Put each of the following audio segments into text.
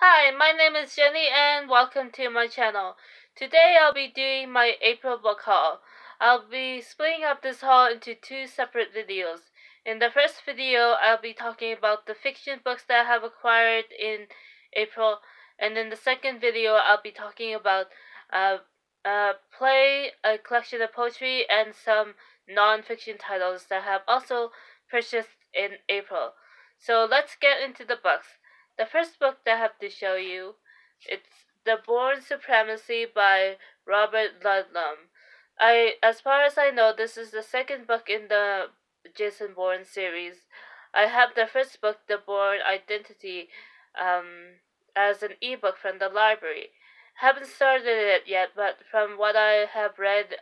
Hi, my name is Jenny and welcome to my channel. Today I'll be doing my April book haul. I'll be splitting up this haul into two separate videos. In the first video, I'll be talking about the fiction books that I have acquired in April, and in the second video, I'll be talking about a play, a collection of poetry, and some non-fiction titles that I have also purchased in April. So let's get into the books. The first book that I have to show you, it's The Bourne Supremacy by Robert Ludlum. As far as I know, this is the second book in the Jason Bourne series. I have the first book, The Bourne Identity, as an ebook from the library. Haven't started it yet, but from what I have read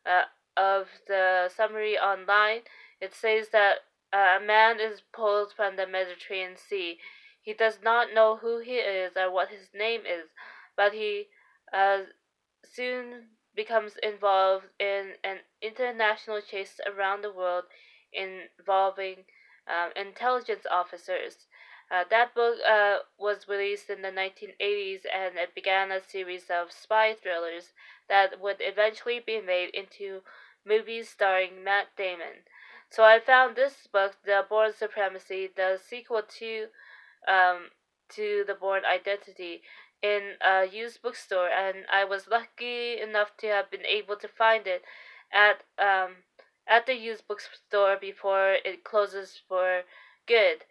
uh, of the summary online, it says that a man is pulled from the Mediterranean Sea. He does not know who he is or what his name is, but he uh, soon becomes involved in an international chase around the world involving intelligence officers. That book was released in the 1980s, and it began a series of spy thrillers that would eventually be made into movies starring Matt Damon. So I found this book, The Bourne Supremacy, the sequel um, to The Bourne Identity, in a used bookstore, and I was lucky enough to have been able to find it at the used bookstore before it closes for good.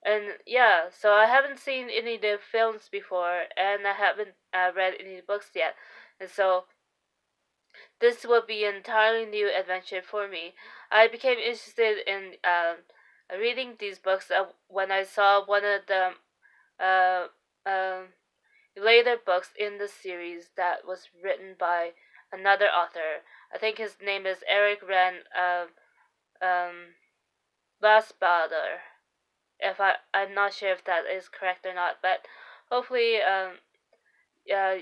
And yeah, so I haven't seen any of the films before, and I haven't read any books yet, and so this will be an entirely new adventure for me. I became interested in reading these books when I saw one of the uh, um later books in the series that was written by another author. I think his name is Eric Ren um, Lasbader. If I'm not sure if that is correct or not, but hopefully, uh, uh,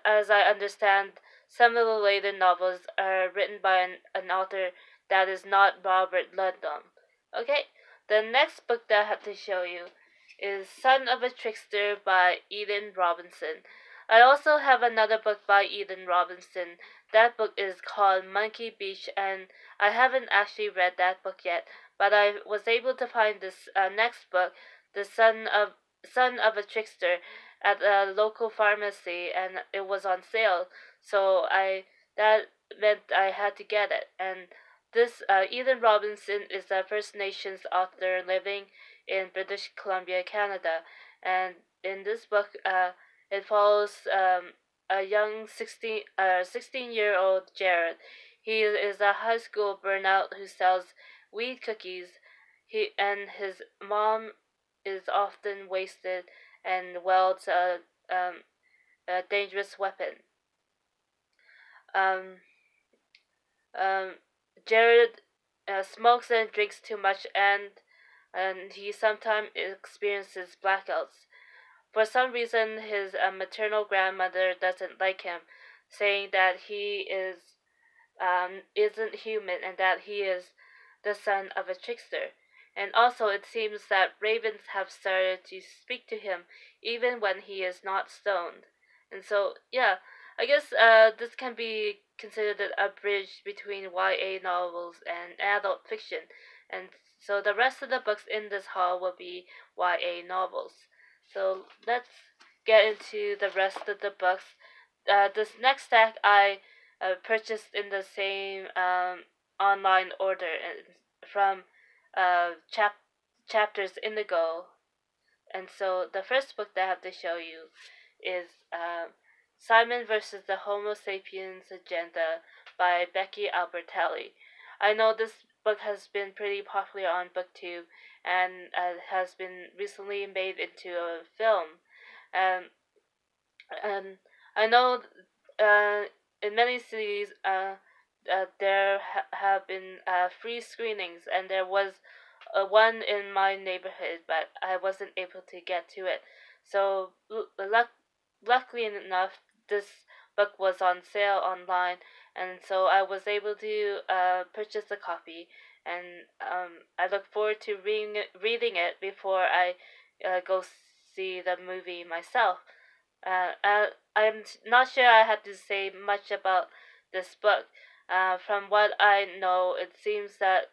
as I understand, some of the later novels are written by an author that is not Robert Ludlum. Okay, the next book that I have to show you is Son of a Trickster by Eden Robinson. I also have another book by Eden Robinson. That book is called Monkey Beach, and I haven't actually read that book yet, but I was able to find this next book, The Son of a Trickster, at a local pharmacy, and it was on sale. So that meant I had to get it. And this Eden Robinson is a First Nations author living in British Columbia, Canada, and in this book, it follows a young 16-year-old Jared. He is a high school burnout who sells weed cookies. His mom is often wasted and wields a dangerous weapon. Um, um, Jared smokes and drinks too much, and he sometimes experiences blackouts. For some reason, his maternal grandmother doesn't like him, saying that he isn't human and that he is the son of a trickster. And also, it seems that ravens have started to speak to him even when he is not stoned. And so, yeah, I guess this can be considered a bridge between YA novels and adult fiction. And so, the rest of the books in this haul will be YA novels. So, let's get into the rest of the books. This next stack I purchased in the same online order from Chapters Indigo. And so the first book that I have to show you is Simon versus the Homo sapiens Agenda by Becky Albertalli. I know this book has been pretty popular on BookTube and has been recently made into a film. Um, and I know uh, in many cities there have been free screenings, and there was one in my neighborhood, but I wasn't able to get to it. So luckily enough, this book was on sale online, and so I was able to purchase a copy. and I look forward to reading it before I go see the movie myself. I'm not sure I have to say much about this book. From what I know, it seems that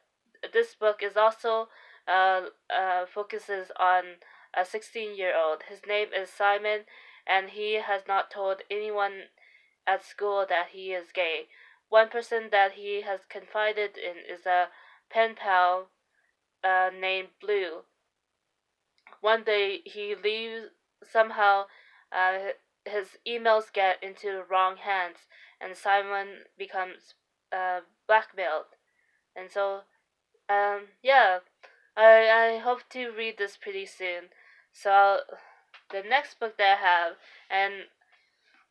this book is also focuses on a 16-year-old. His name is Simon, and he has not told anyone at school that he is gay. One person that he has confided in is a pen pal named Blue. One day he leaves somehow. Uh, his emails get into the wrong hands, and Simon becomes blackmailed. And so, yeah, I hope to read this pretty soon. So the next book that I have, and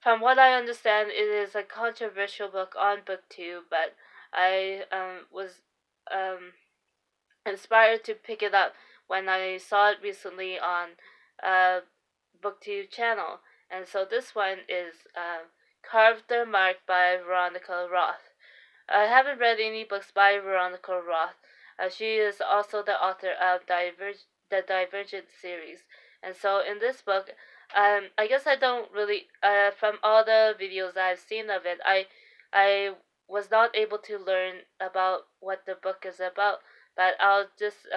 from what I understand, it is a controversial book on BookTube, but I was um, inspired to pick it up when I saw it recently on BookTube channel. And so this one is Carve the Mark by Veronica Roth. I haven't read any books by Veronica Roth. She is also the author of the Divergent series. And so in this book, I guess I don't really, from all the videos I've seen of it, I was not able to learn about what the book is about, but I'll just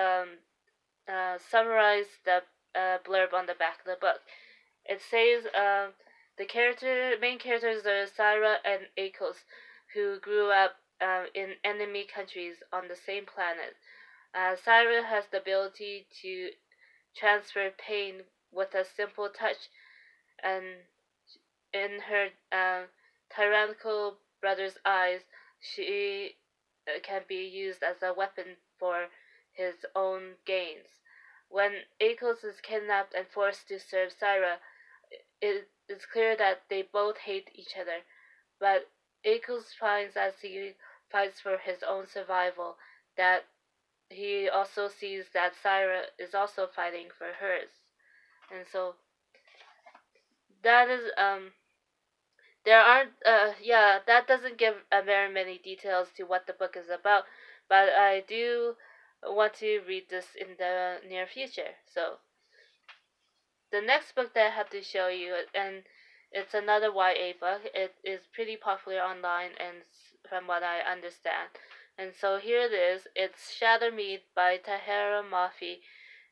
summarize the blurb on the back of the book. It says main characters are Syra and Akos, who grew up in enemy countries on the same planet. Syra has the ability to transfer pain with a simple touch, and in her tyrannical brother's eyes, she can be used as a weapon for his own gains. When Akos is kidnapped and forced to serve Syra, it is clear that they both hate each other, but Akos finds as he fights for his own survival that he also sees that Syra is also fighting for hers. And so that is there aren't yeah, that doesn't give very many details to what the book is about, but I do want to read this in the near future. So the next book that I have to show you, and it's another YA book. It is pretty popular online, and from what I understand. And so here it is. It's Shatter Me by Tahera Mafi.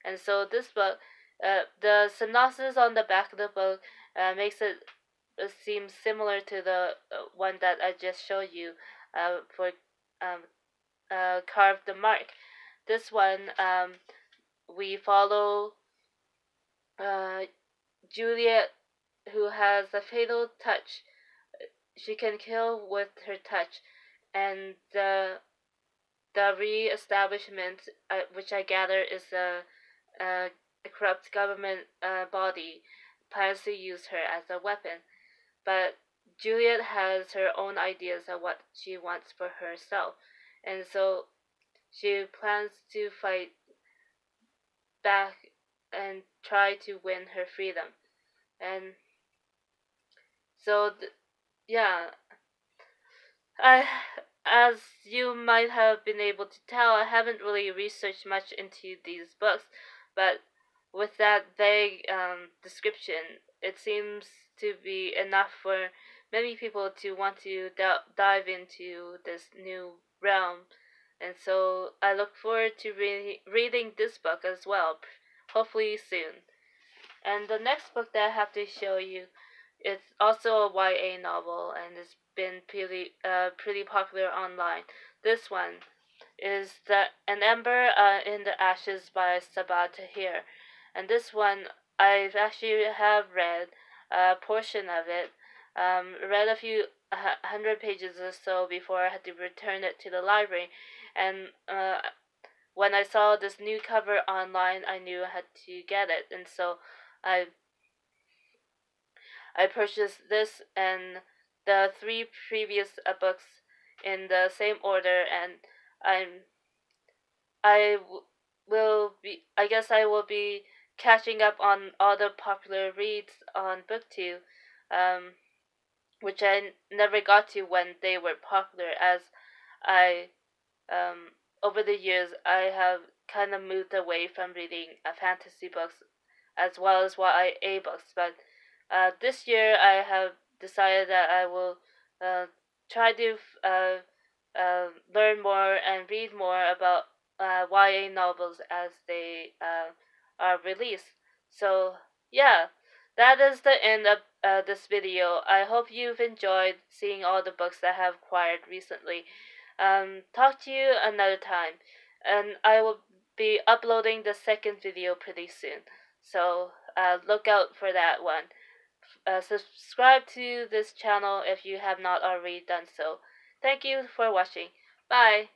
And so this book, the synopsis on the back of the book makes it seem similar to the one that I just showed you for Carve the Mark. This one, we follow uh, Juliet, who has a fatal touch. She can kill with her touch, and the re-establishment, which I gather is a corrupt government body, plans to use her as a weapon. But Juliet has her own ideas of what she wants for herself, and so she plans to fight back and try to win her freedom. And so, yeah, I, as you might have been able to tell, I haven't really researched much into these books, but with that vague description, it seems to be enough for many people to want to dive into this new realm. And so I look forward to reading this book as well, hopefully soon. And the next book that I have to show you, it's also a YA novel, and it's been pretty popular online. This one is An Ember in the Ashes by Sabaa Tahir, and this one I've actually have read a portion of it. Read a few hundred pages or so before I had to return it to the library, and when I saw this new cover online, I knew I had to get it, and so I I purchased this and the three previous books in the same order, and I'm will be I guess I will be catching up on all the popular reads on BookTube, um, which I never got to when they were popular, as I over the years, I have kind of moved away from reading fantasy books as well as YA books. But this year, I have decided that I will try to learn more and read more about YA novels as they are released. So, yeah, that is the end of this video. I hope you've enjoyed seeing all the books that I have acquired recently. Talk to you another time, and I will be uploading the second video pretty soon. So, look out for that one. Subscribe to this channel if you have not already done so. Thank you for watching. Bye.